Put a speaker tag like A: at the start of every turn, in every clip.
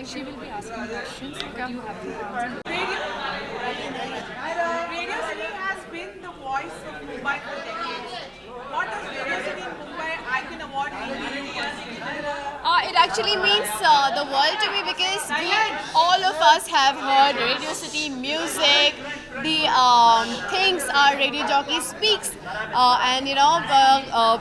A: She will be asking questions. But you have to answer.
B: Radio City has been the voice of Mumbai for decades. What does Radio City Mumbai Icon Award mean to you personally?
C: It actually means the world to me because all of us have heard Radio City music, the things our radio jockey speaks, and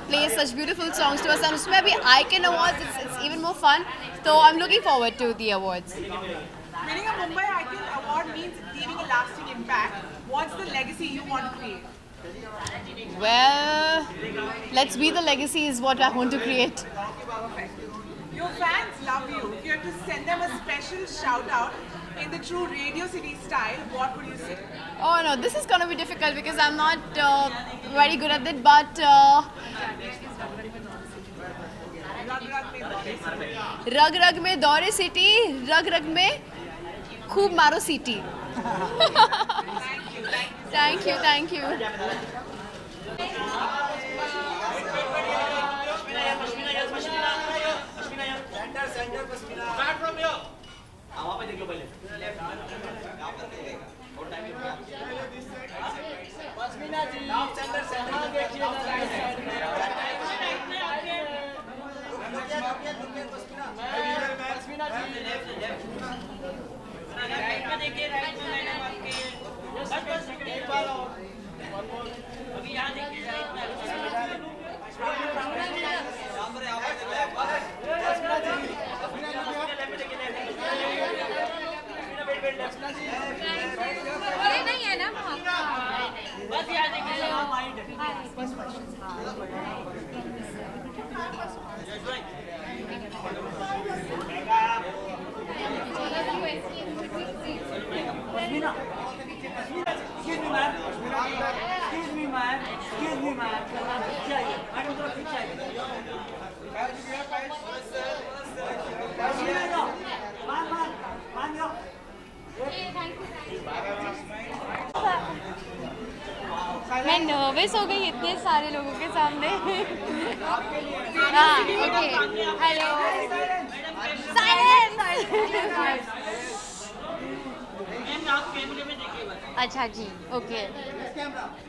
C: plays such beautiful songs to us. And so maybe Icon Awards, it's even more fun. So I'm looking forward to the awards.
B: Winning a Mumbai Icon Award means leaving a lasting impact. What's the legacy you want to create?
C: Well, let's be the legacy is what I want to create.
B: Perfect. Your fans love you. If you had to send them a special shout out in the true Radio City style, what would you say?
C: Oh no, this is gonna be difficult because I'm not very good at it. But
B: Rag Rag Mein Daure City.
C: रग रग में खूब मारो सीटी.
B: Thank you.
C: Thank you.
A: ये नहीं है ना
D: Excuse me, ma'am. Excuse me, ma'am. Excuse me, ma'am. पीछे आइए. मैडम थोड़ा पीछे आइए. मान लो.
C: मैं नर्वस हो गई इतने सारे लोगों के सामने.
A: हाँ ओके हेलो
C: साइलेंस. अच्छा जी okay.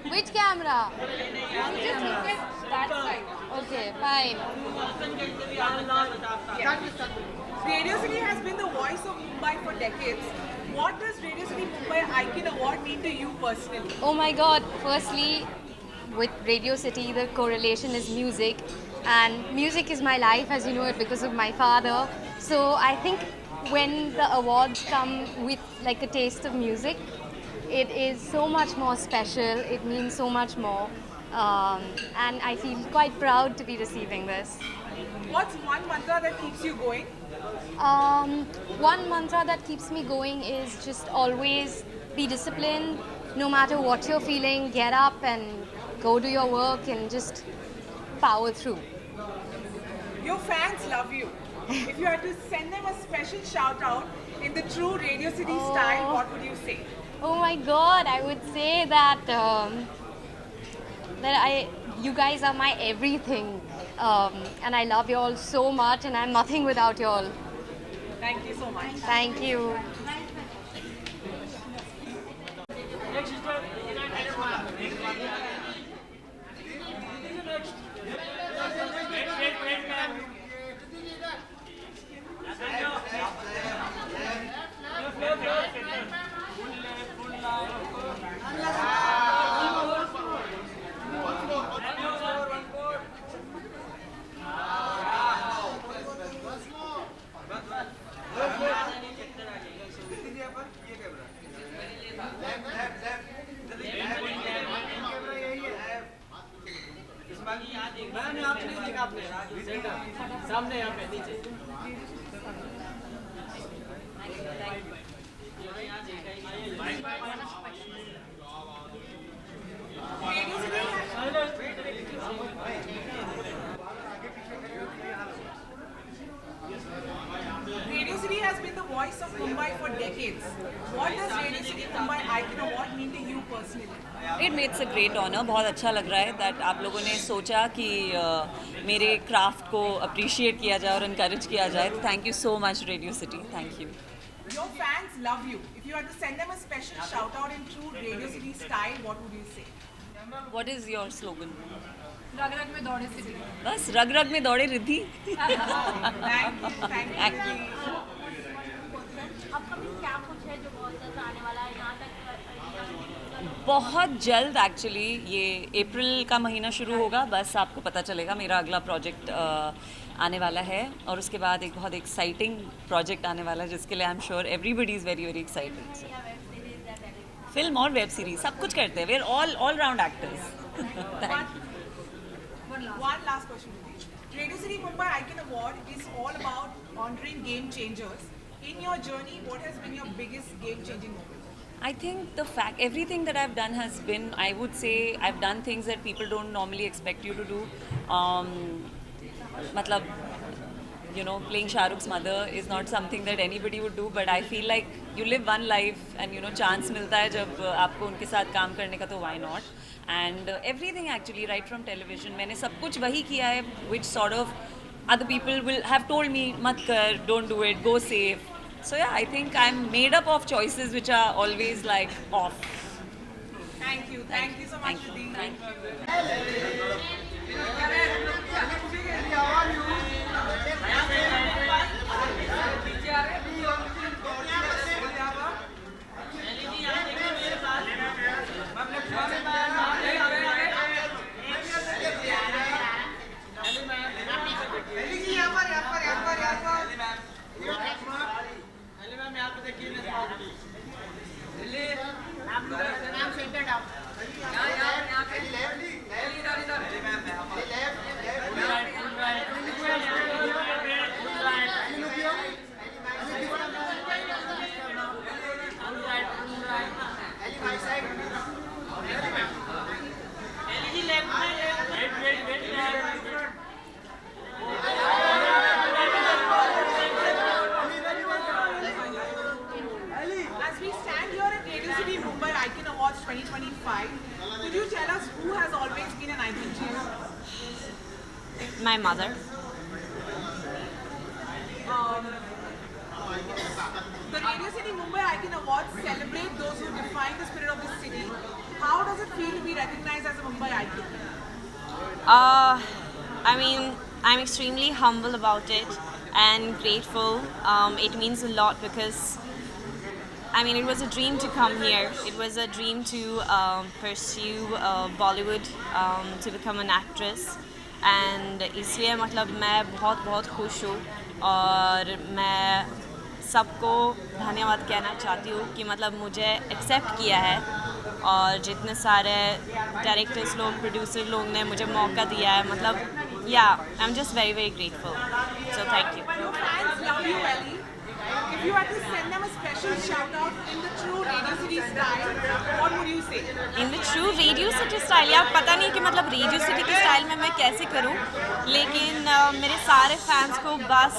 C: Which camera? Okay fine.
B: Radio City has been the voice of Mumbai for decades. What does Radio City Mumbai Icon Award mean to you personally?
C: Oh my god, firstly, with Radio City, the correlation is music, and music is my life, as you know it, because of my father. So I think when the awards come with like a taste of music, it is so much more special, it means so much more, and I feel quite proud to be receiving this.
B: What's one mantra that keeps you going?
C: One mantra that keeps me going is just always be disciplined. No matter what you're feeling, get up and go do your work and just power through.
B: Your fans love you. If you had to send them a special shout out in the true Radio City style, what would you say?
C: Oh my God, I would say that you guys are my everything, and I love you all so much, and I'm nothing without you all.
B: Thank you so much.
C: Thank you.
B: decades. What does Radio City Mumbai Icon Award mean to you personally?
E: It makes a great honour. बहुत अच्छा लग रहा है that आप लोगों ने सोचा कि मेरे क्राफ्ट को अप्रिशिएट किया जाए और इनकरेज किया जाए. Thank you so much radio city. Thank you.
B: Your fans love you. If you had to send them a special shout out in true Radio City style, what would you say?
E: What is your slogan?
A: रग रग में दौड़े city.
E: बस रग रग में दौड़े Riddhi.
B: Thank you.
E: Thank you.
F: Upcoming क्या कुछ है जो बहुत जल्द आने वाला है यहाँ तक?
E: बहुत जल्द एक्चुअली ये अप्रैल का महीना शुरू होगा. बस आपको पता चलेगा मेरा अगला प्रोजेक्ट आने वाला है और उसके बाद एक बहुत एक्साइटिंग प्रोजेक्ट आने वाला है जिसके लिए I am sure everybody is very very excited. Film और वेब सीरीज सब कुछ करते हैं. We are all round actors.
B: One last question. Radio City Mumbai Icon Award is all about honoring game changers. In your journey, what has been your biggest game changing moment?
E: I think everything that I've done has been, I would say, I've done things that people don't normally expect you to do. Matlab, you know, playing Shah Rukh's mother is not something that anybody would do, but I feel like you live one life and, you know, chance milta hai jab aapko unke sath kaam karne ka, to why not? And everything actually, right from television, मैंने सब कुछ वही किया है which sort of other people will have told me, mat kar, don't do it, go safe. So yeah, I think I'm made up of choices which are always like off.
B: Thank you so much,
E: Thank you.
B: Riddhi.
E: Thank you.
B: As we stand here at Radio City Mumbai Icon Awards 2025, could you tell us who has always been an icon to you?
F: My mother.
B: The Radio City Mumbai Icon Awards celebrate those who define the spirit of the city. How does it feel to be recognized as a Mumbai icon?
F: I mean, I'm extremely humble about it and grateful. It means a lot because, I mean, it was a dream to come here. It was a dream to pursue Bollywood, to become an actress. And इसलिए मतलब मैं बहुत बहुत खुश हूँ और मैं सबको धन्यवाद कहना चाहती हूँ कि मतलब मुझे एक्सेप्ट किया है और जितने सारे डायरेक्टर्स लोग प्रोड्यूसर लोग ने मुझे मौका दिया है मतलब या I am just very very grateful. So thank you.
B: Your fans love you, Ellie. If you had to send them a special shout out in the true Radio City style, what would you say?
F: In the true radio city style. यार पता नहीं कि मतलब radio city के style में मैं कैसे करूं, लेकिन मेरे सारे फैंस को बस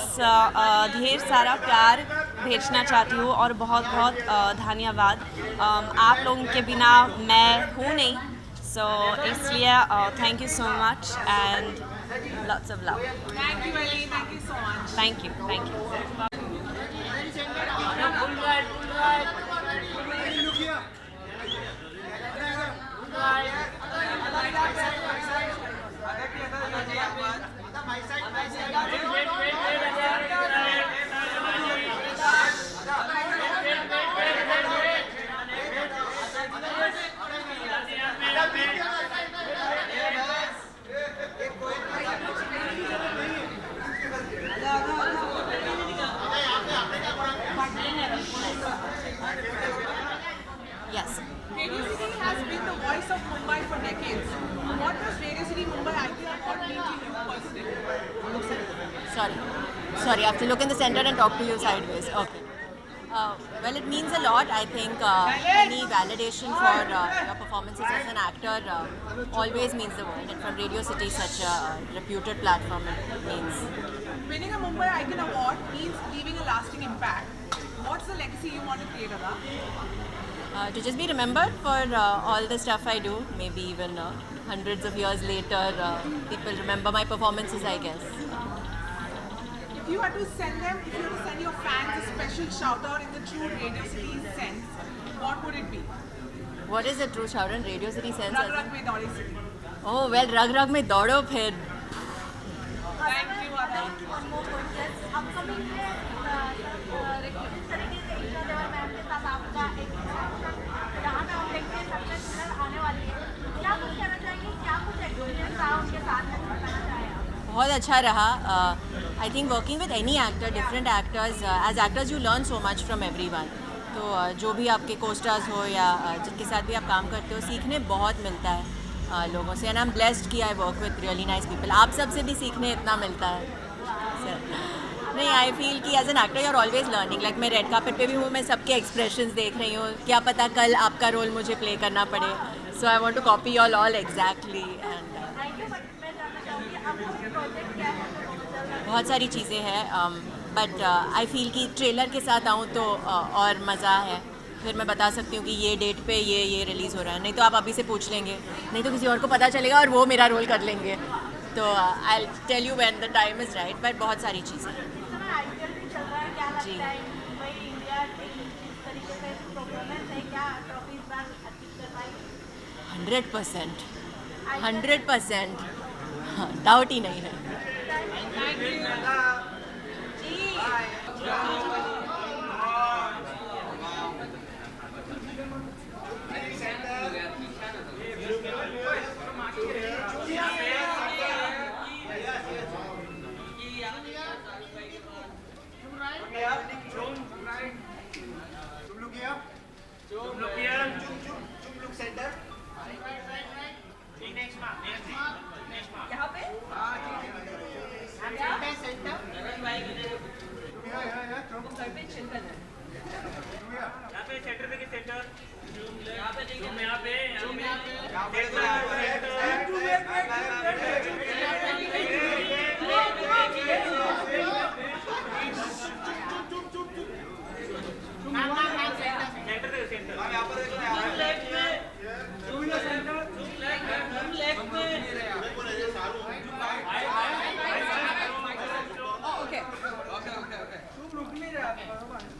F: ढेर सारा प्यार भेजना चाहती हूँ और बहुत बहुत धन्यवाद. आप लोगों के बिना मैं हूँ नहीं, सो इसलिए thank you so much and lots of love.
B: Thank you, Ellie. Thank you so much.
F: Thank you. Thank you. Yes.
B: Radio City has been the voice of Mumbai for decades. What does Radio City Mumbai Icon Award mean to you personally?
F: Sorry, I have to look in the center and talk to you sideways. Okay. Well, it means a lot. I think any validation for your performances as an actor always means the world. And from Radio City, such a reputed platform, it means.
B: Winning a Mumbai Icon Award means leaving a lasting impact. What's the legacy you want to create, Ada?
G: To just be remembered for all the stuff I do, maybe even hundreds of years later, people remember my performances, I guess.
B: If you had to send your fans a special shout out in the true Radio City sense, what would it be?
G: What is a true shout in Radio City sense?
B: Rag Rag Mein Daudi City.
G: Oh well, rag rag में दौड़ो फिर.
B: Thank you, Ada.
H: One more question. Upcoming में किस तरीके से ईशा देवल ma'am के साथ आपका एक जहाँ पे हम देखते हैं सक्सेस मिलर आने वाली है, क्या कुछ कहना चाहेंगे, क्या कुछ एक्सपीरियंस रहा उनके साथ में बताना चाहें आप?
G: बहुत अच्छा रहा. I think working with any actor, different actors, as actors you learn so much from everyone. तो जो भी आपके co-stars हो या जिनके साथ भी आप काम करते हो, सीखने बहुत मिलता है लोगों से. एंड आई एम ब्लेस्ड कि I work with really nice people. आप सबसे भी सीखने इतना मिलता है. नहीं, आई फील कि as an actor you are always learning. Like मैं रेड कार्पेट पे भी हूँ, मैं सबके एक्सप्रेशंस देख रही हूँ. क्या पता कल आपका रोल मुझे प्ले करना पड़े. So I want to copy all exactly. And
H: thank you. मैं जानना चाहूँगी आपका प्रोजेक्ट क्या है?
G: बहुत सारी चीज़ें हैं, बट आई फील कि ट्रेलर के साथ आऊँ तो और मज़ा है. फिर मैं बता सकती हूँ कि ये डेट पे ये रिलीज़ हो रहा है. नहीं तो आप अभी से पूछ लेंगे, नहीं तो किसी और को पता चलेगा और वो मेरा रोल कर लेंगे. तो I tell you when the time is right. But बहुत सारी चीज़ें.
H: आईपीएल भी चल रहा है, क्या
G: जी.
H: लगता है मुंबई इंडिया इस तरीके से परफॉर्मेंस है, क्या ट्रॉफी इस बार अचीव कर पाएगी?
G: 100%. 100%. डाउट ही नहीं है.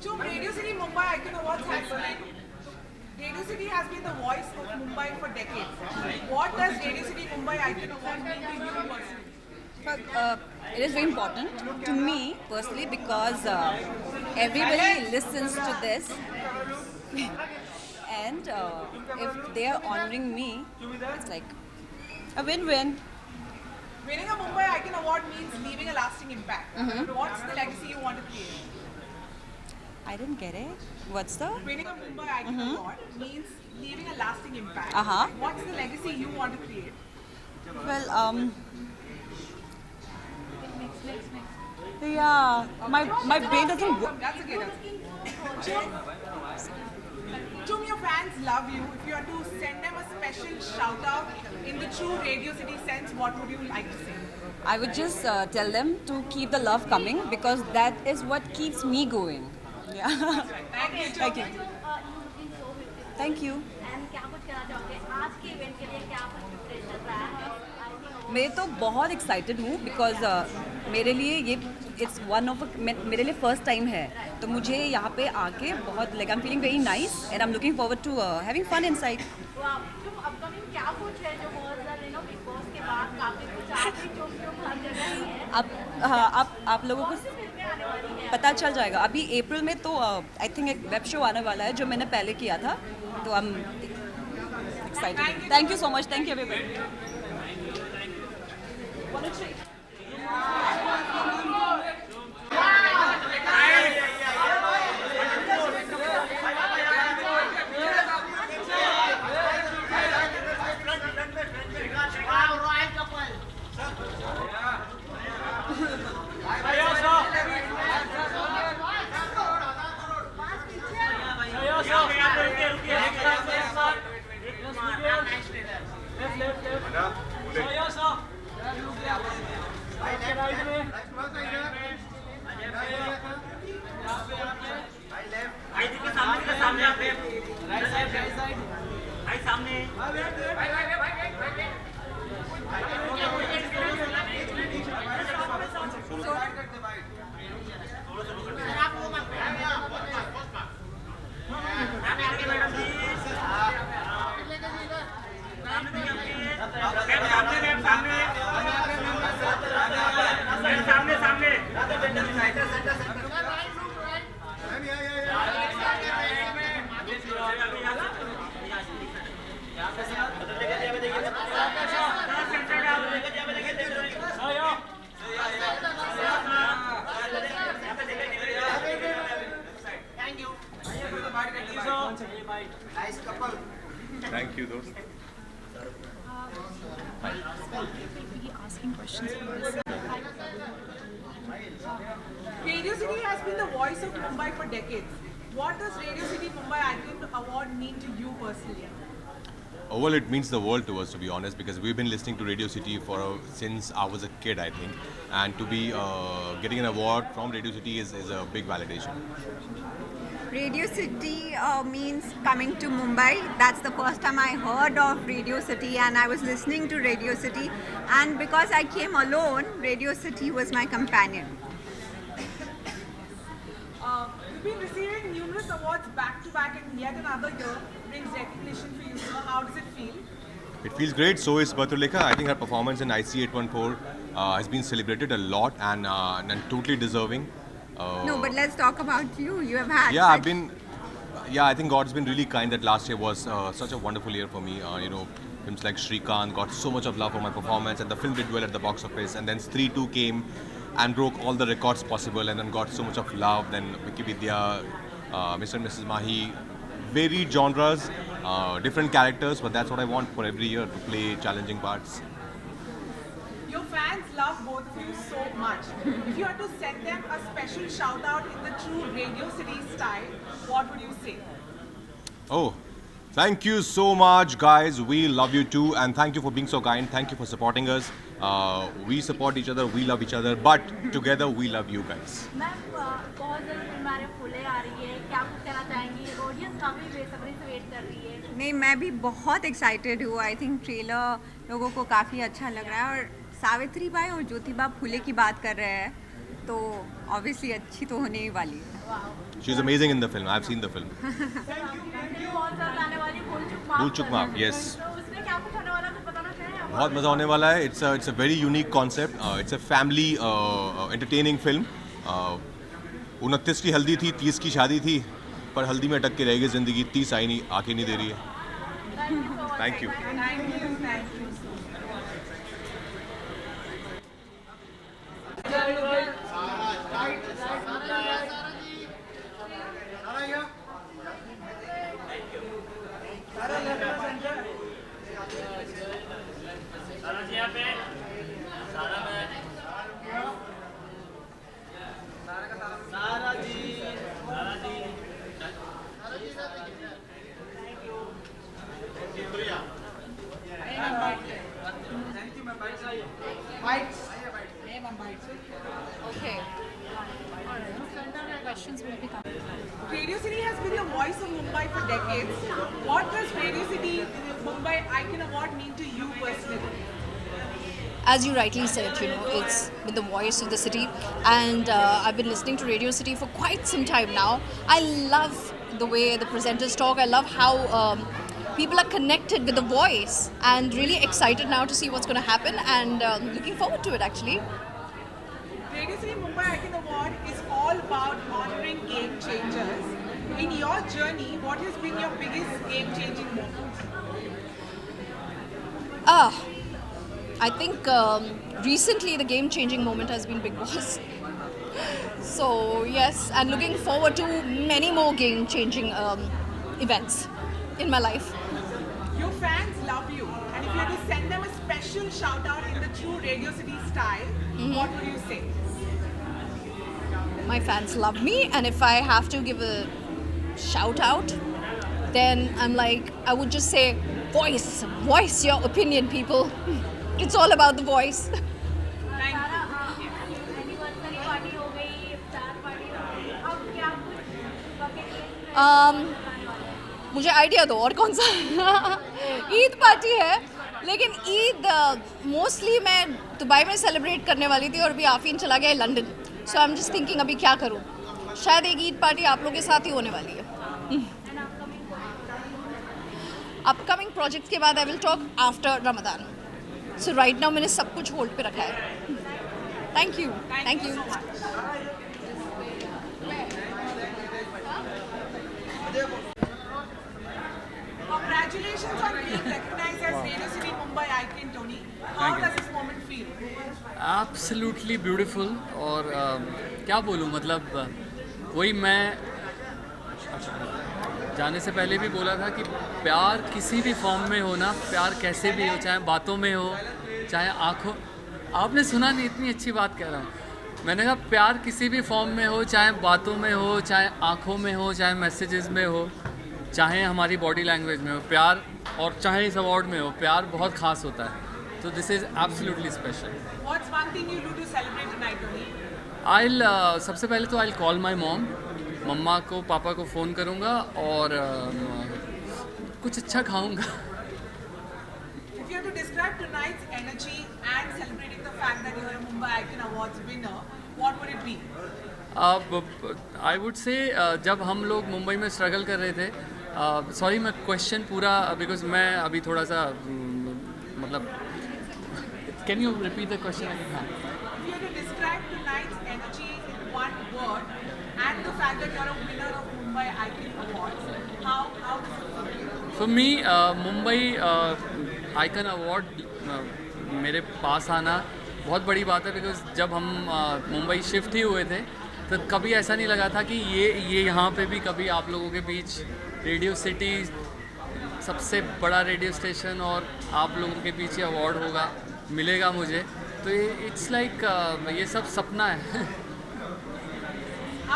B: Chum, Radio City Mumbai Icon Awards has been. Radio City has been the voice of Mumbai for decades. What does Radio City Mumbai Icon Award mean to you personally?
I: It is very important to me personally because everybody listens to this and if they are honoring me, it's like a win-win.
B: Winning a Mumbai Icon Award means leaving a lasting impact. What's the legacy you want to create?
I: I didn't get it. What's the?
B: Winning a Mumbai Icon Award means leaving a lasting impact.
I: Uh-huh.
B: What's the legacy you want to create?
I: Well, yeah, my brain doesn't work.
B: That's okay. Chum, your fans love you. If you had to send them a special shout out in the true Radio City sense, what would you like to say?
I: I would just tell them to keep the love coming because that is what keeps me going. Yeah.
B: Thank you, Chum.
I: Thank you.
H: looking so beautiful.
I: Thank you.
H: And क्या कुछ कहना चाहोगे आज के event के लिए, क्या कुछ प्रिपरेशन रहा है?
I: मैं तो बहुत एक्साइटेड हूँ बिकॉज मेरे लिए ये इट्स वन ऑफ मेरे लिए फर्स्ट टाइम है तो मुझे यहाँ पे आके बहुत like I am feeling very nice and I am looking forward to having fun inside.
H: तो तुम अपकमिंग क्या कुछ है जो बहुत ज़्यादा बिग बॉस के बाद काफी कुछ आगे जो हर जगह ही है?
I: आप लोगों को पता चल जाएगा. अभी अप्रैल में तो आई थिंक एक वेब शो आने वाला है जो मैंने पहले किया था तो I am excited. Thank you so much. Thank you everybody.
D: Left.
B: once again.
J: Thank you, dost.
B: Radio City has been the voice of Mumbai for decades. What does Radio City Mumbai Icon Award mean to you personally?
J: Oh, well, it means the world to us, to be honest, because we've been listening to Radio City since I was a kid, I think. And to be getting an award from Radio City is a big validation.
K: Radio City means coming to Mumbai. That's the first time I heard of Radio City, and I was listening to Radio City. And because I came alone, Radio City was my companion.
B: You've been receiving numerous awards back to back, and yet another year brings recognition for you. So how does it feel?
J: It feels great. So is Batuleka. I think her performance in IC 814 has been celebrated a lot and totally deserving.
K: No, but let's talk about you. You have had.
J: Yeah, I think God's been really kind that last year was such a wonderful year for me. Films like Shrikant got so much of love for my performance, and the film did well at the box office. And then Stree 2 came and broke all the records possible, and then got so much of love. Then Vicky Vidya, Mr. and Mrs. Mahi, varied genres, different characters, but that's what I want for every year, to play challenging parts.
B: Your fans love both of you so much. If you had to send them a special shout out in the true Radio City style, what would you say?
J: Oh, thank you so much, guys. We love you too, and thank you for being so kind. Thank you for supporting us. We support each other, we love each other, but together we love you guys.
H: Ma'am बहुत जल्द हमारे फूले आ रही है, क्या कुछ कहना चाहेंगी? Audience काफी बेसब्री से वेट कर रही है.
K: नहीं, मैं भी बहुत एक्साइटेड हूँ. आई थिंक ट्रेलर लोगों को काफ़ी अच्छा लग रहा है, और सावित्री बाई और ज्योतिबा फुले की बात कर रहे हैं, तो ऑब्वियसली अच्छी तो होने ही वाली है.
J: She's amazing in the film. I've seen the film. भूल चुक माफ, yes.
H: उसमें क्या कुछ होने वाला है, कुछ बताना चाहें?
J: बहुत मज़ा होने वाला है. It's a very unique concept. It's a family entertaining film. 29 की हल्दी थी, 30 की शादी थी, पर हल्दी में अटक के रह गई ज़िंदगी. 30 आई नहीं, आके नहीं दे रही है. Thank you.
A: Okay. Questions will be coming.
B: Radio City has been the voice of Mumbai for decades. What does Radio City Mumbai Icon Award mean to you personally?
C: As you rightly said, it's been the voice of the city, and I've been listening to Radio City for quite some time now. I love the way the presenters talk. I love how people are connected with the voice, and really excited now to see what's going to happen, and looking forward to it actually.
B: Radio City Mumbai Icon Award is all about honoring game changers. In your journey, what has been your biggest game-changing moment?
C: I think recently the game-changing moment has been Bigg Boss. So yes, and looking forward to many more game-changing events in my life.
B: Your fans love you, and if you had to send them a special shout-out in the true Radio City style, what would you say?
C: My fans love me, and if I have to give a shout-out, then I would just say, voice your opinion, people. It's all about the voice.
H: Anniversary party हो गई, star party हो गई, अब क्या कुछ bucket list में
C: मुझे idea दो और कौन सा. ईद पार्टी है, लेकिन ईद मोस्टली मैं दुबई में सेलिब्रेट करने वाली थी, और अभी आफीन चला गया है London. So I am just thinking अभी क्या करूँ. शायद एक ईद पार्टी आप लोगों के साथ ही होने वाली है. अपकमिंग प्रोजेक्ट्स के बाद I will talk after Ramadan. So right now मैंने सब कुछ होल्ड पे रखा है. Thank you.
B: Congratulations on being recognized as Radio City Mumbai Icon, Tony. How does this moment feel?
L: Absolutely beautiful. और क्या बोलूँ, मतलब वही मैं जाने से पहले भी बोला था कि प्यार किसी भी फॉर्म में हो ना, प्यार कैसे भी हो, चाहे बातों में हो, चाहे आँखों, आपने सुना नहीं, इतनी अच्छी बात कह रहा हूँ। मैंने कहा प्यार किसी भी फॉर्म में हो, चाहे बातों में हो, चाहे आँखों में हो, चाहे मैसेजेस में हो, चाहे हमारी बॉडी लैंग्वेज में हो, प्यार, और चाहे इस अवार्ड में हो, प्यार बहुत ख़ास होता है। तो this is absolutely special.
B: What's one thing you do to celebrate tonight, Tony?
L: सबसे पहले तो आई कॉल माई मॉम, मम्मा को, पापा को फ़ोन करूँगा और कुछ अच्छा खाऊँगा।
B: If you have to describe tonight's energy and celebrating the fact that you are a Mumbai Icon Awards winner, what would it be?
L: I would say जब हम लोग मुंबई में स्ट्रगल कर रहे थे, सॉरी मैं क्वेश्चन पूरा, बिकॉज मैं अभी थोड़ा सा मतलब, can you repeat the question?
B: If you have to describe tonight's energy in one word and the fact that you are a winner of Mumbai Icon Awards, how does it feel?
L: For me Mumbai icon award मेरे पास आना बहुत बड़ी बात है, because जब हम Mumbai shift ही हुए थे तो कभी ऐसा नहीं लगा था कि ये यहाँ पे भी कभी आप लोगों के बीच रेडियो सिटी सबसे बड़ा रेडियो स्टेशन और आप लोगों के बीच ये अवार्ड होगा, मिलेगा मुझे, तो ये इट्स लाइक ये सब सपना है।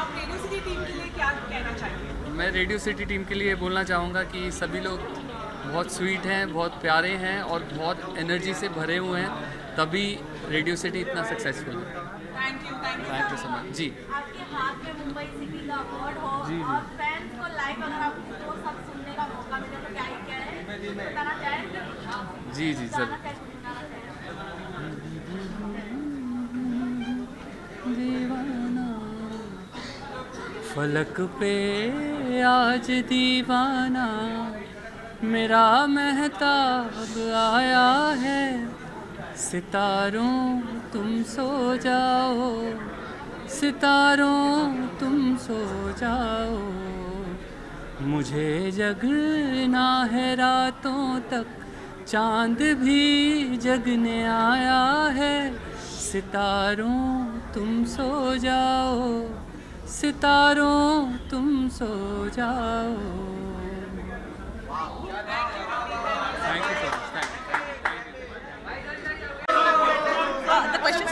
B: आप रेडियो सिटी टीम के लिए क्या कहना चाहेंगे?
L: मैं रेडियो सिटी टीम के लिए बोलना चाहूँगा कि सभी लोग बहुत स्वीट हैं, बहुत प्यारे हैं और बहुत एनर्जी से भरे हुए हैं, तभी रेडियो सिटी इतना सक्सेसफुल है।
B: थैंक यू
L: सो मच जी।
H: आपके हाथ में मुंबई सिटी का अवार्ड हो और फैंस को लाइव अगर आपको वो सब सुनने का मौका मिले तो क्या है बताना चाहें?
L: जी जी सर। फलक पे आज दीवाना मेरा महताब आया है, सितारों तुम सो जाओ, सितारों तुम सो जाओ, मुझे जगना है रातों तक, चांद भी जगने आया है, सितारों तुम सो जाओ, सितारों तुम सो जाओ। Thank you so much.
G: The questions.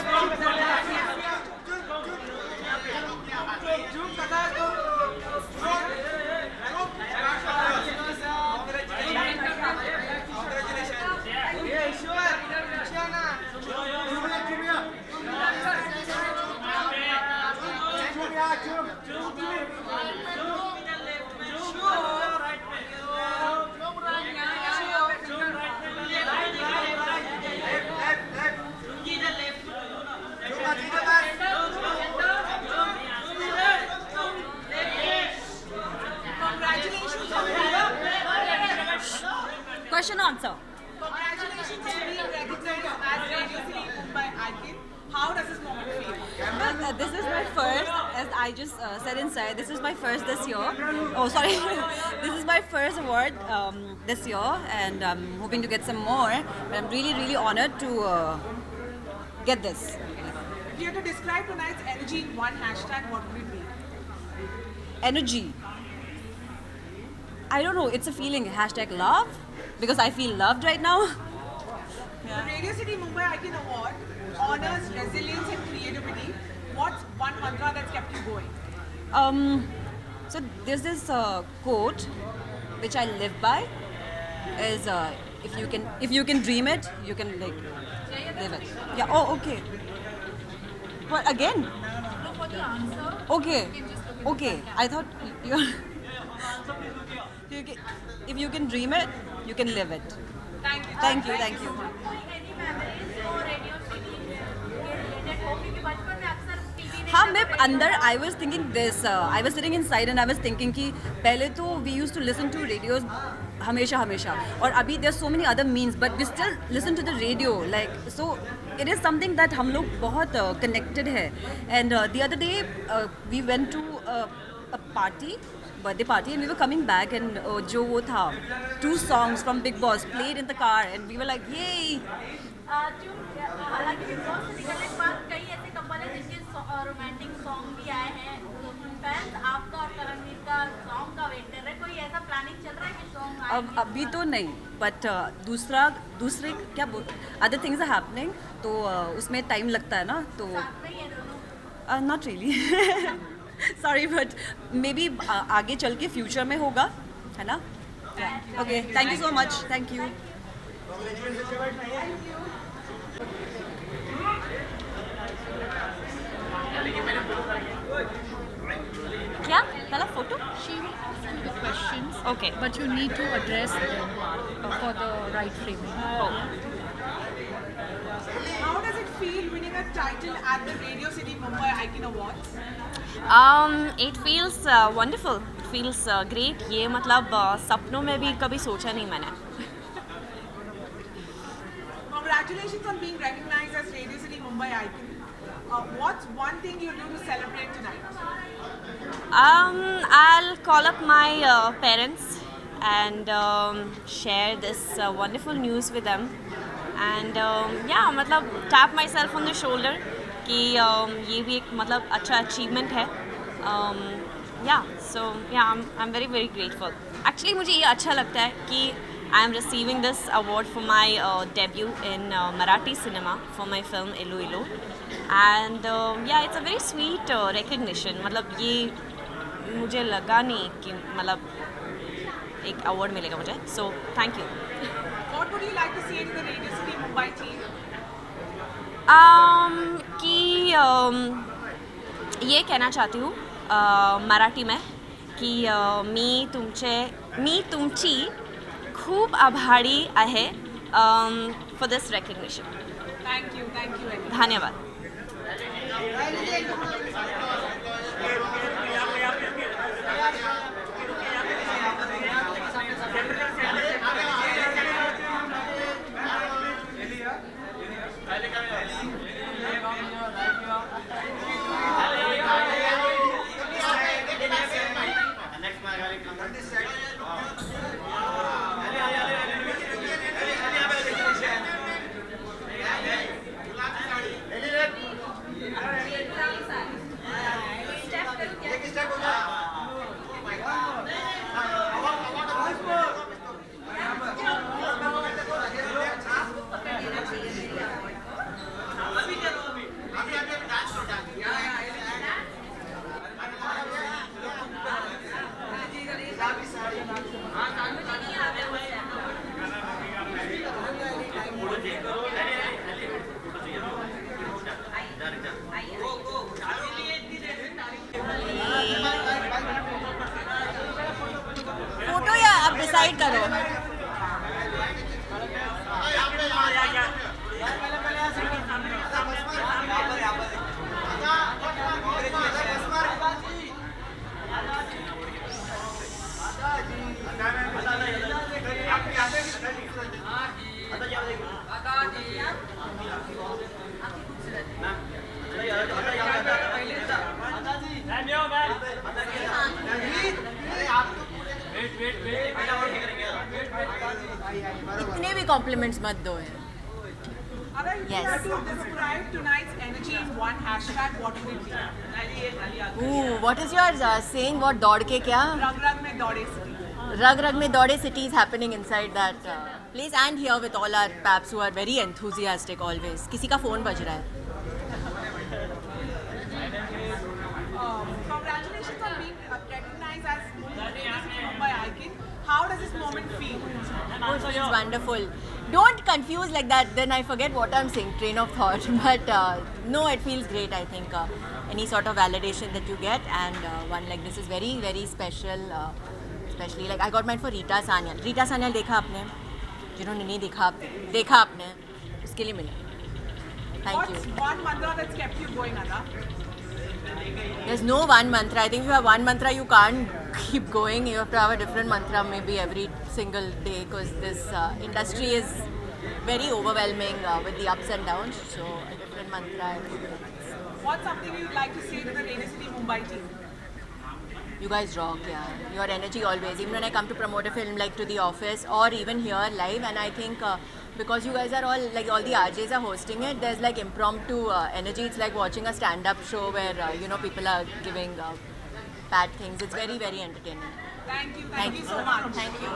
G: Question answer.
B: Congratulations on being recognized as Radio City Mumbai Icon. How does this moment feel?
G: Well, this is my first, as I just said inside, this is my first this year. Oh, sorry. This is my first award this year, and I'm hoping to get some more. But I'm really, really honored to get this.
B: If you had to describe tonight's energy in one hashtag, what would it be?
G: Energy. I don't know, it's a feeling. Hashtag love, because I feel loved right now.
B: The Radio City Mumbai Icon Award honors resilience and creativity. What's one mantra that's kept you going?
G: So there's this quote which I live by, is if you can dream it, you can like live it. Yeah. Oh, okay. What again?
A: No, for the answer.
G: Okay. Okay. I thought you're. If you can dream it, you can live it.
B: Thank you.
G: Thank you. Thank you.
H: any memories जो radio city के related हो क्योंकि बचपन में अक्सर TV
G: हाँ मैं अंदर I was thinking this I was sitting inside and I was thinking कि पहले तो we used to listen to radios हमेशा और अभी there's so many other means but we still listen to the radio like so it is something that हम लोग बहुत connected है and the other day we went to a birthday party and we were coming back and जो वो था 2 songs from Big Boss played in the car and we were like yay.
H: हालांकि big boss से निकलने के बाद कई ऐसे कपल हैं जिनके रोमांटिक सॉन्ग भी आए हैं फैंस आपका और करणवीर का सॉन्ग का वेट कर रहे हैं कोई ऐसा
I: अब अभी तो नहीं, बट दूसरे क्या बोल अदर थिंग्स आर हैपनिंग, तो उसमें टाइम लगता है ना, तो not really sorry, but may be आगे चल के फ्यूचर में होगा, है ना? Okay, thank you so much, thank you.
F: क्या पहला photo?
A: She will ask you the questions,
F: Okay.
A: but you need to address them for the right framing.
B: How does it feel winning a title at the Radio City Mumbai Icon Awards?
F: It feels wonderful. It feels great. ये मतलब सपनों में भी कभी सोचा नहीं मैंने.
B: Congratulations on being recognized as Radio City Mumbai Icon. What's one thing you'll do to celebrate tonight?
F: I'll call up my parents and share this wonderful news with them. And yeah, मतलब tap myself on the shoulder कि ये भी एक मतलब अच्छा achievement है. Yeah, so yeah, I'm very very grateful. Actually मुझे ये अच्छा लगता है कि I am receiving this award for my debut in Marathi cinema for my film Illu Illu. And yeah, it's a very sweet recognition. मतलब ये मुझे लगा नहीं कि मतलब एक award मिलेगा मुझे. So thank you.
B: What would you like to say to the Radio City Mumbai team?
F: कि ये कहना चाहती हूँ मराठी में कि मी तुमची खूप आभारी आहे for this recognition.
B: Thank you very much.
F: धन्यवाद.
G: फोटो या आप डिसाइड करो. इतने भी कॉम्प्लीमेंट्स मत दो यार.
B: If you were to describe tonight's energy in one hashtag, what would it be?
G: Ooh, what is your saying? What दौड़ के क्या?
B: Rag Rag में दौड़े city.
G: Rag Rag में दौड़े city is happening inside that place, and here with all our paps who are very enthusiastic always. किसी का phone बज रहा है.
B: Congratulations on being recognized as Radio City Mumbai Icon. How does this moment feel?
G: Oh, it feels wonderful. Don't confuse like that, then I forget what I'm saying, train of thought. But no, it feels great, I think. Any sort of validation that you get, and one like this is very, very special. Especially like I got mine for Rita Sanyal. Rita Sanyal देखा आपने? जिन्होंने नहीं देखा आपने, उसके लिए मिला. Thank you.
B: What's one mantra that's kept you going, Ada?
G: There's no one mantra. I think if you have one mantra, you can't keep going. You have to have a different mantra maybe every single day, because this industry is very overwhelming with the ups and downs. So a different mantra.
B: What's something you'd like to say to the Radio City Mumbai team?
G: You guys rock, yeah. Your energy always. Even when I come to promote a film like to the office or even here live, and I think because you guys are all like all the RJs are hosting it, there's like impromptu energy. It's like watching a stand-up show where people are giving bad things. It's very very entertaining.
B: Thank you so much.
G: Thank you.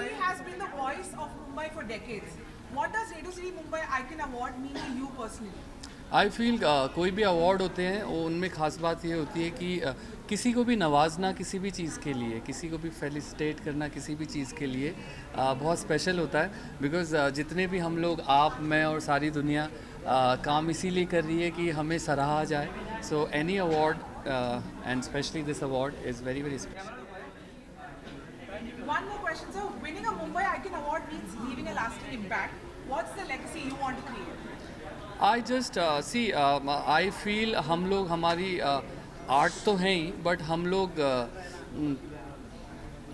B: City has been the voice of Mumbai for decades. What does Radio City Mumbai Icon Award mean to you personally?
L: I feel कोई भी award होते हैं वो उनमें ख़ास बात ये होती है कि किसी को भी नवाजना किसी भी चीज़ के लिए, किसी को भी फेलिसिटेट करना किसी भी चीज़ के लिए बहुत स्पेशल होता है. बिकॉज जितने भी हम लोग, आप, मैं और सारी दुनिया काम इसीलिए कर रही है कि हमें सराहा जाए. So any award and specially this award is very very special.
B: One more question, sir. Winning a Mumbai Icon Award means leaving a lasting impact. What's the legacy you want to create?
L: I just see I feel हम लोग, हमारी art तो हैं ही, but हम लोग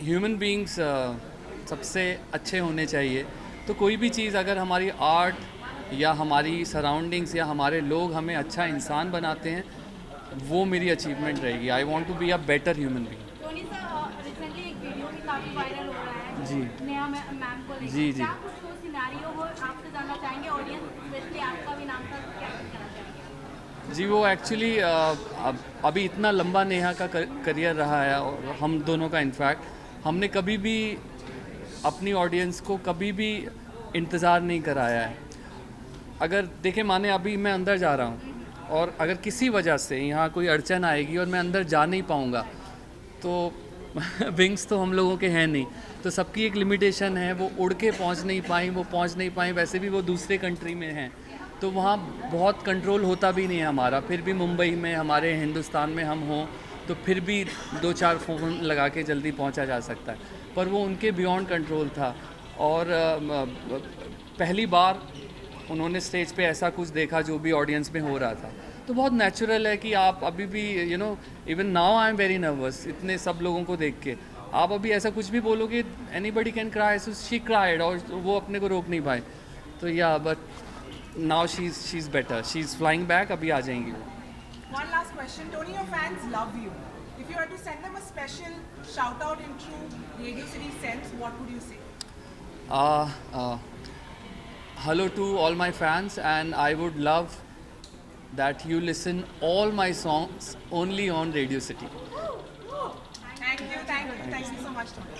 L: human beings सबसे अच्छे होने चाहिए. तो कोई भी चीज़ अगर हमारी आर्ट या हमारी सराउंडिंग्स या हमारे लोग हमें अच्छा इंसान बनाते हैं, वो मेरी अचीवमेंट रहेगी. I want to be a better human being.
H: Tony sir, recently एक वीडियो भी काफी वायरल हो रहा है
L: जी.
H: नेहा मैम को लेकर.
L: जी जी.
H: क्या कुछ वो सिनेरियो हो आपसे जानना चाहेंगे, ऑडियंस स्पेशली आपका भी नाम था, क्या कुछ कहना चाहेंगे?
L: जी, वो एक्चुअली अभी इतना लंबा नेहा का करियर रहा है और हम दोनों का. इनफैक्ट हमने कभी भी अपनी ऑडियंस को कभी भी इंतज़ार नहीं कराया है. अगर देखें, माने अभी मैं अंदर जा रहा हूँ और अगर किसी वजह से यहाँ कोई अड़चन आएगी और मैं अंदर जा नहीं पाऊँगा, तो विंग्स तो हम लोगों के हैं नहीं, तो सबकी एक लिमिटेशन है. वो उड़ के पहुँच नहीं पाई, वो पहुँच नहीं पाई. वैसे भी वो दूसरे कंट्री में हैं, तो वहाँ बहुत कंट्रोल होता भी नहीं है हमारा. फिर भी मुंबई में, हमारे हिंदुस्तान में हम हों तो फिर भी 2-4 फ़ोन लगा के जल्दी पहुँचा जा सकता है. पर वो उनके बियॉन्ड कंट्रोल था. और पहली बार उन्होंने स्टेज पे ऐसा कुछ देखा जो भी ऑडियंस में हो रहा था, तो बहुत नेचुरल है कि आप अभी भी even now I am very nervous इतने सब लोगों को देख के. आप अभी ऐसा कुछ भी बोलोगे, anybody can cry, so she cried, और वो अपने को रोक नहीं पाए. तो या but now she is better, she is flying back. अभी आ जाएंगी वो.
B: One last question. Tony, your fans love you. If you were to send them a special shout out in true Radio City sense, what would you say?
L: Hello to all my fans, and I would love that you listen all my songs only on Radio City.
B: Thank you so much, Tony.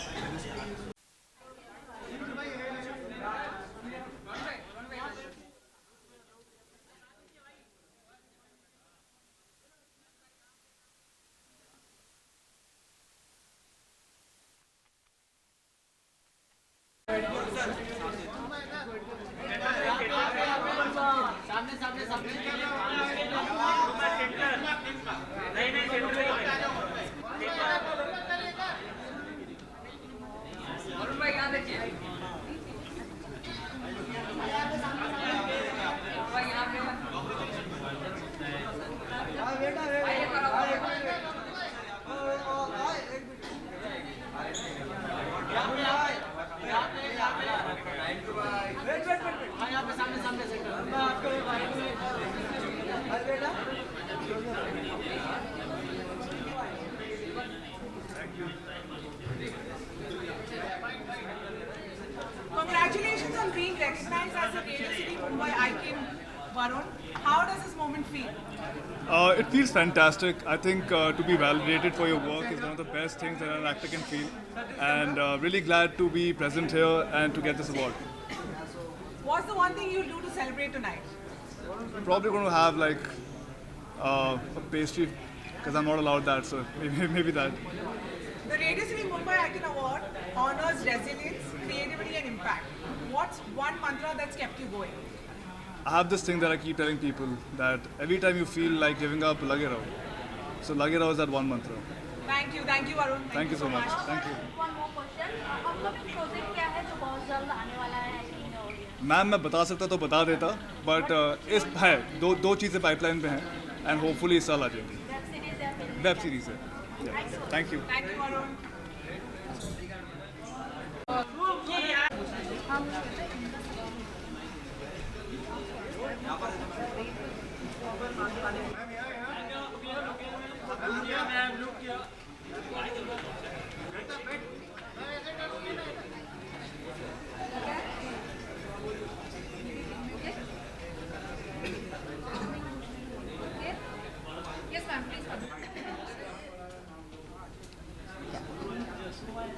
B: Congratulations on being recognized as a Radio City Mumbai icon, Varun. How does this moment feel?
M: It feels fantastic. I think to be validated for your work is one of the best things that an actor can feel, and really glad to be present here and to get this award.
B: What's the one thing you'll do to celebrate tonight?
M: Probably going to have like a pastry because I'm not allowed that, so maybe that.
B: The Radio City Mumbai Icon Award honors resilience, creativity and impact. What's one mantra that's kept you going?
M: I have this thing that I keep telling people that every time you feel like giving up, lage raho. So lage raho is that one mantra.
B: Thank you Varun.
M: Thank you so much. Thank you.
H: One more question. Upcoming project क्या है जो बहुत जल्द आने वाला है?
M: Ma'am मैं बता सकता तो बता देता, बट इस है दो चीज़ें पाइपलाइन पे हैं एंड होपफुली इस साल आ जाएंगी. वेब सीरीज है. Thank you.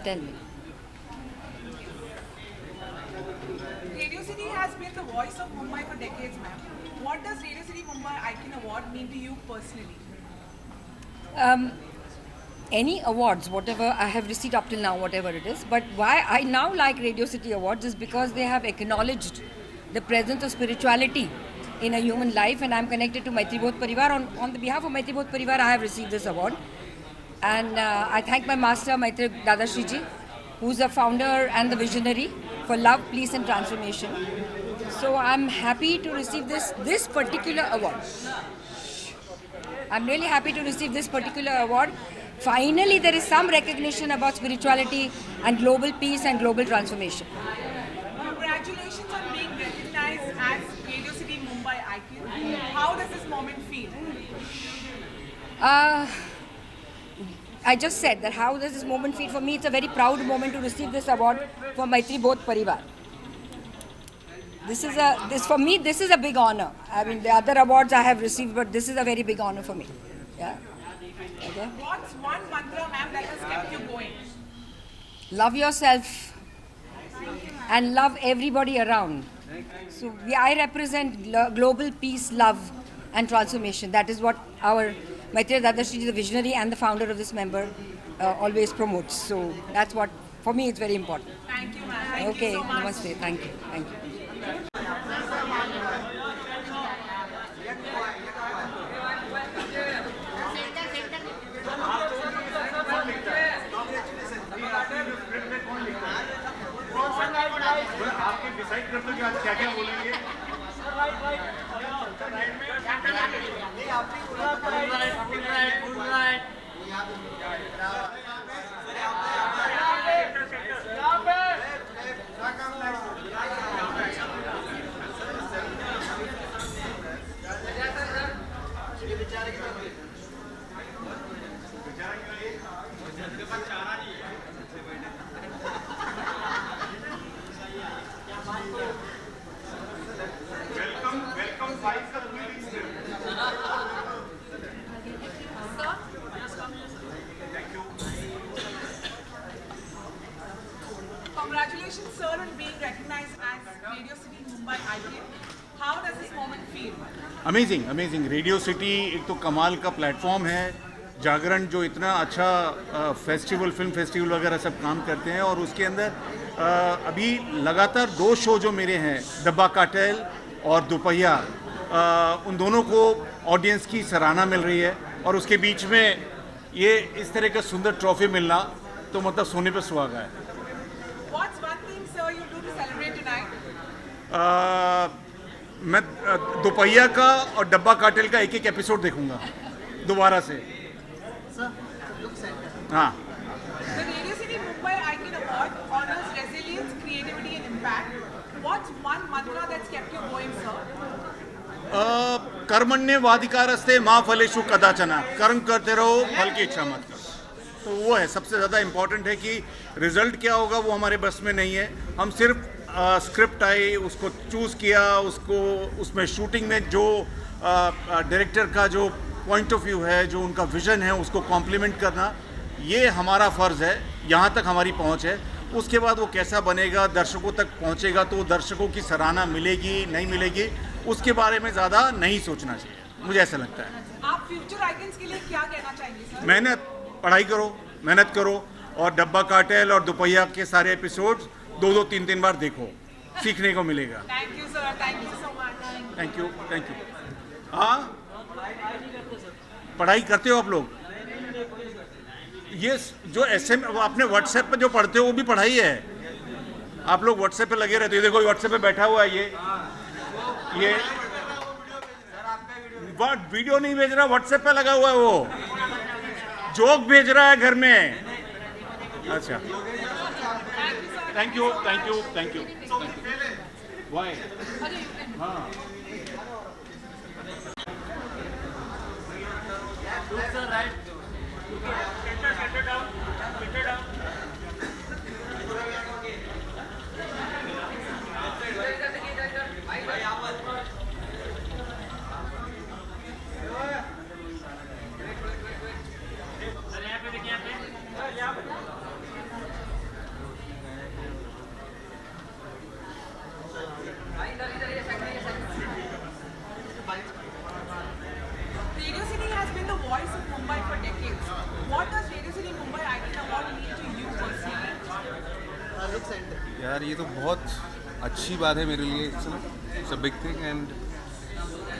I: Tell me.
B: voice of Mumbai for decades, ma'am. What does Radio City Mumbai Icon Award mean to you personally?
N: Any awards, whatever I have received up till now, whatever it is. But why I now like Radio City Awards is because they have acknowledged the presence of spirituality in a human life, and I'm connected to Maitri Bodh Parivar. On the behalf of Maitri Bodh Parivar, I have received this award. And I thank my master, Maitri Dadashri ji, who's the founder and the visionary for love, peace and transformation. So I'm happy to receive this particular award. I'm really happy to receive this particular award. Finally, there is some recognition about spirituality and global peace and global transformation.
B: Congratulations on being recognized as Radio City Mumbai Icon. How does this moment feel?
N: I just said that how does this moment feel? For me, it's a very proud moment to receive this award for Maitri Bodh Parivar. This is a big honor. I mean, the other awards I have received, but this is a very big honor for me. Yeah. Okay.
B: What's one mantra, ma'am, that has kept you going?
N: Love yourself and love everybody around. So I represent global peace, love and transformation. That is what our Maitri Dadashri, the visionary and the founder of this member, always promotes. So that's what, for me, it's very important.
B: Thank you, ma'am. Thank you so much.
N: Namaste. Thank you. Thank you.
O: आपके decide कर दो कि आज क्या क्या बोलेंगे
B: Congratulations, sir, on being recognized as Radio City Mumbai Icon. How does this moment feel?
O: Amazing amazing radio city एक तो कमाल का प्लेटफॉर्म है जागरण जो इतना अच्छा फेस्टिवल फिल्म फेस्टिवल वगैरह सब काम करते हैं और उसके अंदर अभी लगातार 2 शो जो मेरे हैं डब्बा कार्टेल और दोपहिया उन दोनों को ऑडियंस की सराहना मिल रही है और उसके बीच में ये इस तरह का सुंदर ट्रॉफी मिलना तो मतलब सोने पे सुहागा है.
B: What's one thing, sir, you do to celebrate tonight?
O: मैं दोपहिया का और डब्बा कार्टेल का एक एपिसोड देखूंगा दोबारा से. हाँ.
B: The Radio City Mumbai Icon Award honors resilience, creativity and impact. What's one mantra that's kept you going, sir?
O: कर्मण्येवाधिकारस्ते मा फलेषु कदाचन. कर्म करते रहो, फल की इच्छा मत करो. तो वो है सबसे ज़्यादा इम्पोर्टेंट है कि रिजल्ट क्या होगा वो हमारे बस में नहीं है. हम सिर्फ स्क्रिप्ट आई उसको चूज़ किया उसको उसमें शूटिंग में जो डायरेक्टर का जो पॉइंट ऑफ व्यू है जो उनका विज़न है उसको कॉम्प्लीमेंट करना ये हमारा फ़र्ज़ है. यहाँ तक हमारी पहुँच है. उसके बाद वो कैसा बनेगा दर्शकों तक पहुँचेगा तो दर्शकों की सराहना मिलेगी नहीं मिलेगी उसके बारे में ज़्यादा नहीं सोचना चाहिए. मुझे ऐसा लगता है.
B: आप फ्यूचर आइकन्स के लिए क्या कहना चाहेंगे, सर?
O: पढ़ाई करो मेहनत करो और डब्बा कार्टेल और दोपहिया के सारे एपिसोड्स 2-2 3-3 बार देखो सीखने को मिलेगा.
B: Thank you sir. Thank you so much.
O: Thank you. हाँ पढ़ाई करते हो आप लोग. ये जो SM आपने व्हाट्सएप पे जो पढ़ते हो वो भी पढ़ाई है. आप लोग व्हाट्सएप पे लगे रहते हो. देखो व्हाट्सएप पे बैठा हुआ है ये वीडियो नहीं भेज रहा व्हाट्सएप पे लगा हुआ है वो जोक भेज रहा है घर में. अच्छा थैंक यू. वाई हाँ
B: इधर
J: यार ये तो बहुत अच्छी बात है मेरे लिए, it's a big thing. And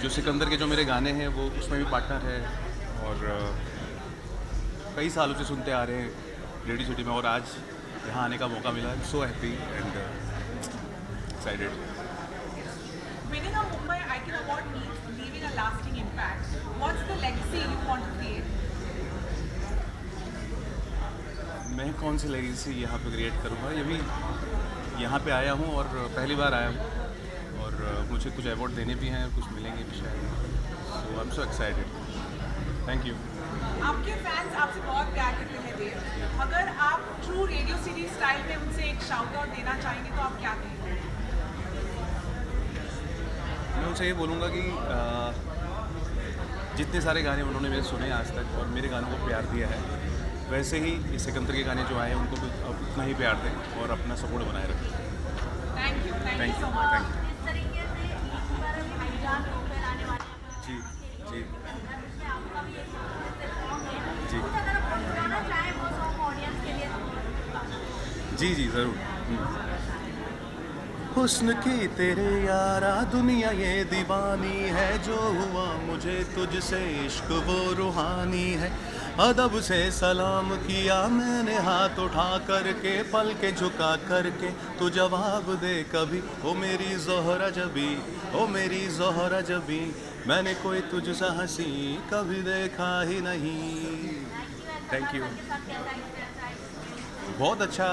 J: जो सिकंदर के जो मेरे गाने हैं वो उसमें भी पार्टनर है, और कई सालों से सुनते आ रहे हैं रेडियो सिटी में, और आज यहाँ आने का मौका मिला। आई am so happy and excited.
B: Winning a Mumbai Icon Award means leaving a lasting impact. What's the legacy you want to create?
J: मैं कौन सी लेगेसी यहाँ पे क्रिएट करूँगा? ये भी यहाँ पे आया हूँ और पहली बार आया हूँ, और मुझे कुछ अवार्ड देने भी हैं, कुछ मिलेंगे भी शायद। So I am so excited. Thank you.
B: आपके फैंस आपसे बहुत प्यार करते हैं देव। अगर आप ट्रू रेडियो सिटी स्टाइल में उनसे एक शाउट आउट देना चाहेंगे तो आप क्या कहेंगे?
J: मैं उनसे ये बोलूँगा कि जितने सारे गाने उन्होंने मेरे सुने आज तक और मेरे गानों को प्यार दिया है, वैसे ही ये सिकंदर के गाने जो आए हैं उनको भी उतना ही प्यार दें और अपना सपोर्ट बनाए रखें।
B: Thank you so
J: much.
H: इस तरीके से भाईजान फिर आने वाले हैं।
J: जी जी
H: आपका भी एक सॉन्ग है,
J: जी।
H: कुछ अगर आप बताना चाहें वो सॉन्ग ऑडियंस के लिए?
J: जी जी ज़रूर। हुस्न की तेरे यारा दुनिया ये दीवानी है, जो हुआ मुझे तुझसे इश्क वो रूहानी है। अदब से सलाम किया मैंने हाथ उठा करके, पल के झुका करके, तू जवाब दे कभी, ओ मेरी ज़ोहरा जबी, ओ मेरी ज़ोहरा जबी, मैंने कोई तुझसा हंसी कभी देखा ही नहीं। Thank you. बहुत अच्छा।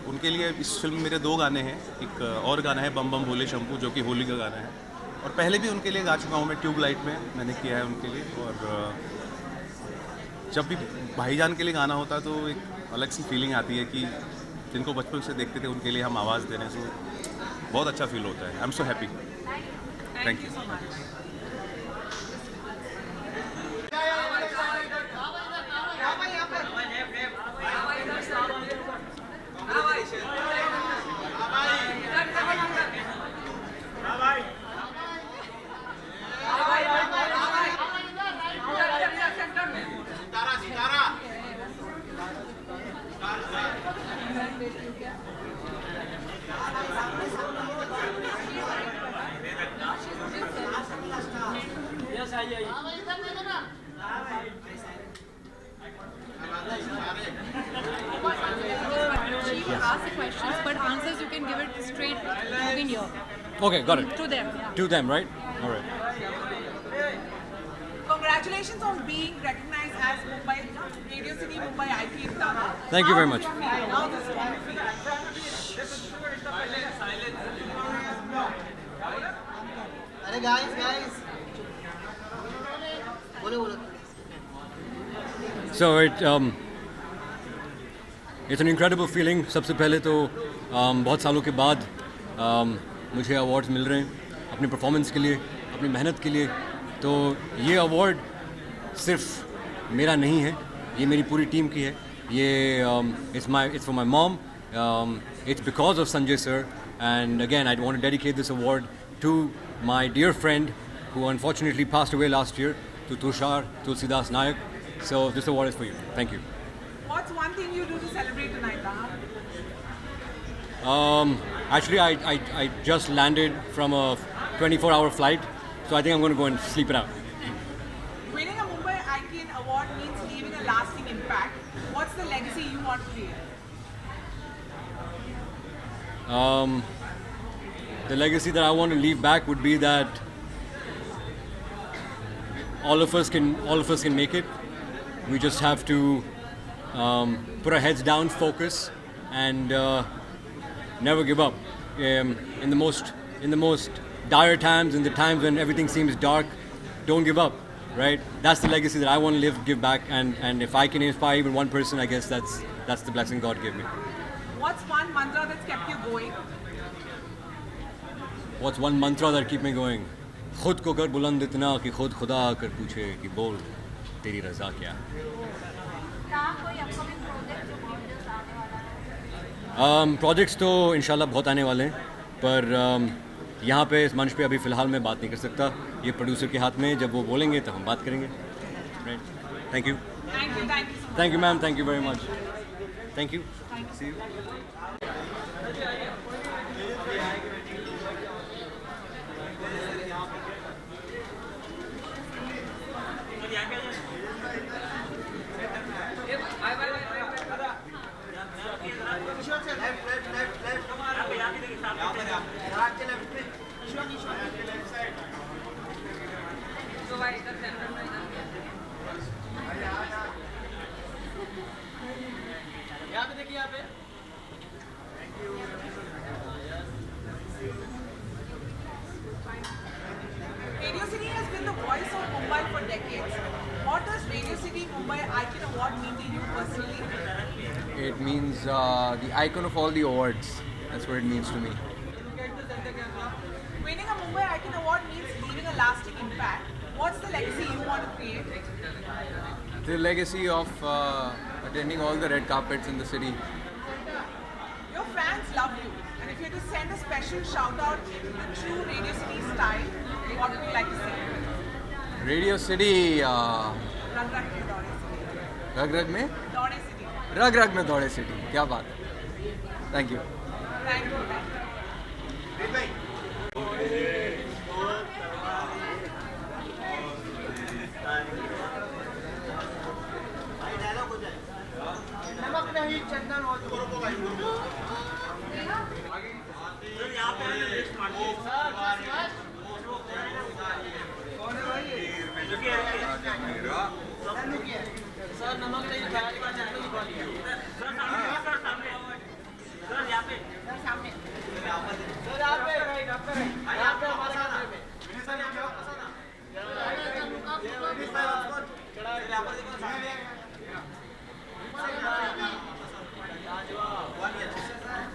J: उनके लिए इस फिल्म में मेरे 2 गाने हैं। एक और गाना है बम बम भोले शंपू, जो कि होली का गाना है, और पहले भी उनके लिए गा चुका हूँ मैं, ट्यूबलाइट में मैंने किया है उनके लिए। और जब भी भाईजान के लिए गाना होता है तो एक अलग सी फीलिंग आती है कि जिनको बचपन से देखते थे उनके लिए हम आवाज़ दे रहे हैं, तो बहुत अच्छा फील होता है। आई am so happy. Thank you.
A: She will ask the questions, but answers you can give it straight in here.
P: Okay, got it.
A: To them, yeah.
P: To them, right? All right.
B: Congratulations on being recognized as Mumbai Radio City Mumbai IP Star.
P: Thank you very much.
B: How does it feel?
Q: अरे guys. बोलो.
P: So it's an incredible feeling. सबसे पहले तो बहुत सालों के बाद मुझे अवार्ड्स मिल रहे हैं अपनी परफॉर्मेंस के लिए, अपनी मेहनत के लिए। तो ये अवार्ड सिर्फ मेरा नहीं है, ये मेरी पूरी टीम की है। ये it's for my mom. It's because of Sanjay sir. And again, I want to dedicate this award to my dear friend who unfortunately passed away last year, to Tushar Tulsidas Nayak. So this award is for you. Thank you.
B: What's one thing you do to celebrate tonight, Taha?
P: Actually, I just landed from a 24-hour flight, so I think I'm going to go and sleep it out.
B: Winning a Mumbai Icon Award means leaving a lasting impact. What's the legacy you want to create?
P: The legacy that I want to leave back would be that all of us can make it. We just have to put our heads down, focus, and never give up. In the most dire times, in the times when everything seems dark, don't give up. Right? That's the legacy that I want to give back. And if I can inspire even one person, I guess that's the blessing God gave me.
B: What's one mantra that's kept you going?
P: What's one mantra that keep me going? खुद को कर बुलंद इतना कि खुद खुदा आकर पूछे कि बोल तेरी रज़ा क्या। प्रोजेक्ट्स तो इंशाल्लाह बहुत आने वाले हैं, पर यहाँ पे इस मंच पे अभी फ़िलहाल मैं बात नहीं कर सकता। ये प्रोड्यूसर के हाथ में, जब वो बोलेंगे तो हम बात करेंगे। Right. Thank you.
B: Thank you,
P: ma'am. Thank you very much. Thank you. See you.
R: means the icon of all the awards. That's what it means to me.
B: Winning a Mumbai Icon Award means leaving a lasting impact. What's the legacy you want to create?
R: The legacy of attending all the red carpets in the city.
B: Your fans love you, and if you had to send a special shout out in the true Radio City style, what would you like to say?
R: Radio City.
B: रग रग
R: रग रग
B: में दौड़े
R: में
B: city
R: रग रग में दौड़े सिटी. क्या बात है. Thank you.
B: थैंक यू
Q: नमक नहीं चंदन और सर नमक नहीं प्याज का चटनी लिखवा दिया सर सामने सर यहाँ पे सर सामने सर यहाँ पे हमारे कैमरे में सर यहाँ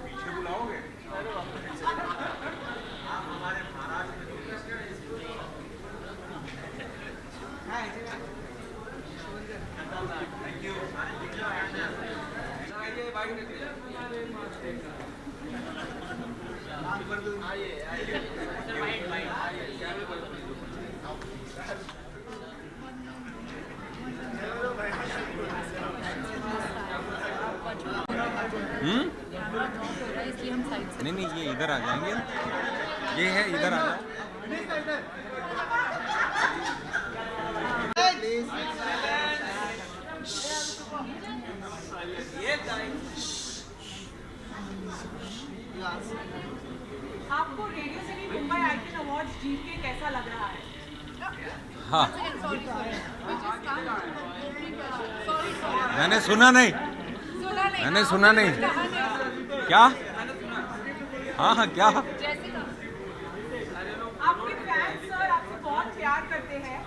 Q: पीछे बुलाओगे हमारे Thank you.
A: इसलिए हम साइड से
J: नहीं ये इधर आ जाएंगे. ये है इधर आ जाओ.
B: आपको Radio City Mumbai Icon Awards जीत के कैसा लग रहा है?
J: हाँ. मैंने सुना नहीं. मैंने सुना नहीं. क्या? हाँ क्या?
B: आपके फैंस सर आपसे बहुत प्यार करते हैं.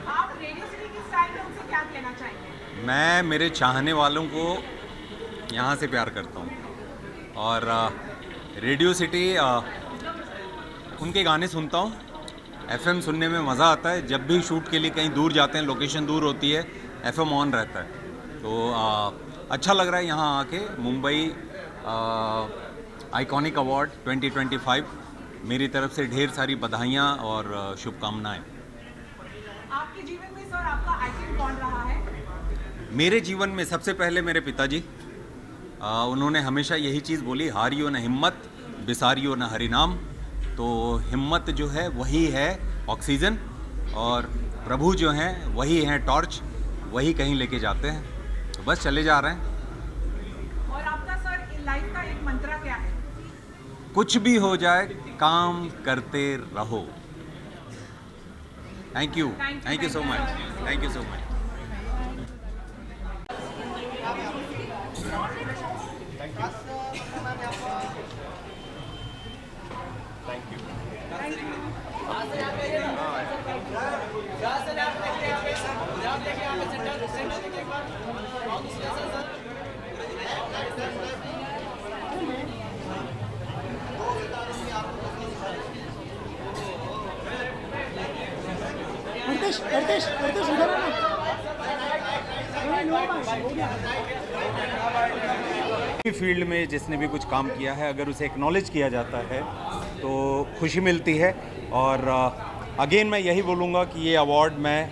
B: आप रेडियो सिटी की स्टाइल में उनसे क्या कहना चाहेंगे?
J: मैं मेरे चाहने वालों को यहाँ से प्यार करता हूँ और रेडियो सिटी उनके गाने सुनता हूँ. एफएम सुनने में मज़ा आता है. जब भी शूट के लिए कहीं दूर जाते हैं, लोकेशन दूर होती है, एफएम ऑन रहता है. तो अच्छा लग रहा है यहाँ आके. मुंबई आइकॉनिक अवार्ड 2025 मेरी तरफ से ढेर सारी बधाइयाँ और शुभकामनाएं.
B: आपके जीवन में सर आपका आइकन कौन रहा है?
J: मेरे जीवन में सबसे पहले मेरे पिताजी. उन्होंने हमेशा यही चीज़ बोली, हारियो न हिम्मत, बिसारियो न हरिनाम. तो हिम्मत जो है वही है ऑक्सीजन, और प्रभु जो हैं वही हैं टॉर्च. वही कहीं लेके जाते हैं. तो बस चले जा रहे हैं.
B: और आपका सर लाइफ का एक मंत्रा क्या है?
J: कुछ भी हो जाए काम करते रहो. Thank you so much. Thank you so much. Field में जिसने भी कुछ काम किया है, अगर उसे एक्नॉलेज किया जाता है तो खुशी मिलती है. और अगेन मैं यही बोलूँगा कि ये अवार्ड मैं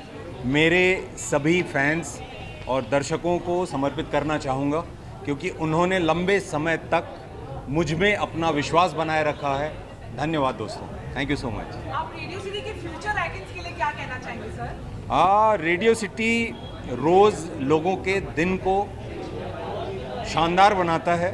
J: मेरे सभी फैंस और दर्शकों को समर्पित करना चाहूँगा, क्योंकि उन्होंने लंबे समय तक मुझ में अपना विश्वास बनाए रखा है. धन्यवाद दोस्तों. Thank you so much.
B: आप रेडियो सिटी के फ्यूचर आइकन्स के लिए क्या कहना चाहेंगे सर?
J: रेडियो सिटी रोज़ लोगों के दिन को शानदार बनाता है.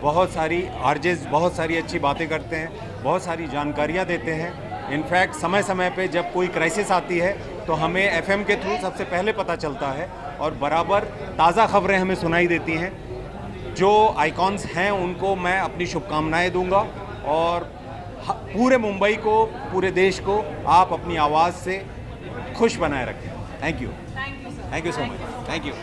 J: बहुत सारी आरजेस बहुत सारी अच्छी बातें करते हैं, बहुत सारी जानकारियाँ देते हैं. इनफैक्ट समय समय पे जब कोई क्राइसिस आती है तो हमें एफएम के थ्रू सबसे पहले पता चलता है और बराबर ताज़ा खबरें हमें सुनाई देती हैं. जो आइकॉन्स हैं उनको मैं अपनी शुभकामनाएं दूंगा और पूरे मुंबई को, पूरे देश को आप अपनी आवाज़ से खुश बनाए रखें. Thank you so much. Thank you.